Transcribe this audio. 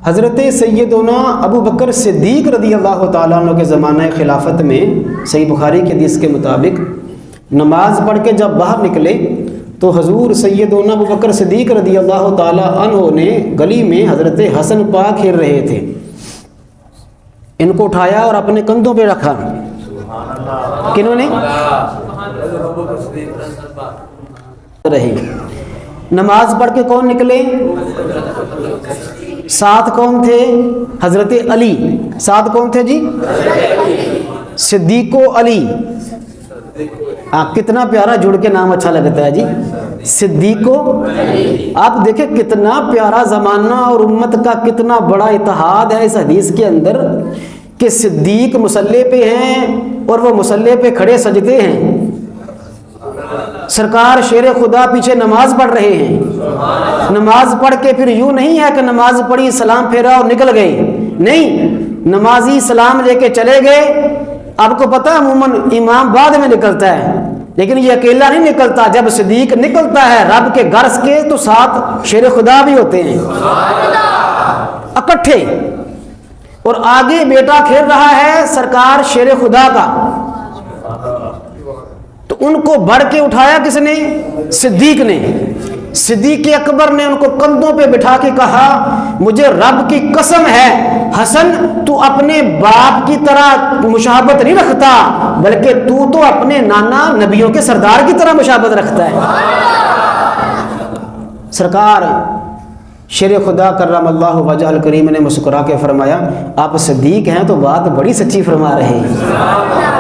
حضرت سیدنا ابو بکر صدیق رضی اللہ تعالیٰ عنہ کے زمانہ خلافت میں صحیح بخاری کی حدیث کے مطابق نماز پڑھ کے جب باہر نکلے تو حضور سیدنا ابو بکر صدیق رضی اللہ تعالیٰ عنہ نے گلی میں حضرت حسن پاک کھیل رہے تھے، ان کو اٹھایا اور اپنے کندھوں پہ رکھا۔ کنہوں نے؟ رہے نماز پڑھ کے کون نکلے؟ ساتھ کون تھے؟ حضرت علی۔ ساتھ کون تھے جی؟ صدیق و علی۔ کتنا پیارا جڑ کے نام اچھا لگتا ہے جی، صدیق و۔ آپ دیکھیں کتنا پیارا زمانہ اور امت کا کتنا بڑا اتحاد ہے اس حدیث کے اندر کہ صدیق مصلی پہ ہیں اور وہ مصلی پہ کھڑے سجدے ہیں، سرکار شیر خدا پیچھے نماز پڑھ رہے ہیں۔ نماز پڑھ کے پھر یوں نہیں ہے کہ نماز پڑھی سلام پھیرا اور نکل گئے، نہیں، نمازی سلام لے کے چلے گئے۔ آپ کو پتہ ہے عموماً امام بعد میں نکلتا ہے، لیکن یہ اکیلا نہیں نکلتا، جب صدیق نکلتا ہے رب کے گھر کے تو ساتھ شیر خدا بھی ہوتے ہیں اکٹھے، اور آگے بیٹا کھیل رہا ہے سرکار شیر خدا کا، تو ان کو بڑھ کے اٹھایا کس نے؟ صدیق نے۔ صدیق اکبر نے ان کو کندھوں پہ بٹھا کے کہا مجھے رب کی قسم ہے حسن تو اپنے باپ کی طرح مشابہت نہیں رکھتا، بلکہ تو اپنے نانا نبیوں کے سردار کی طرح مشابہت رکھتا ہے۔ سرکار شیر خدا کرم اللہ وجہ الکریم نے مسکرا کے فرمایا آپ صدیق ہیں تو بات بڑی سچی فرما رہے ہیں۔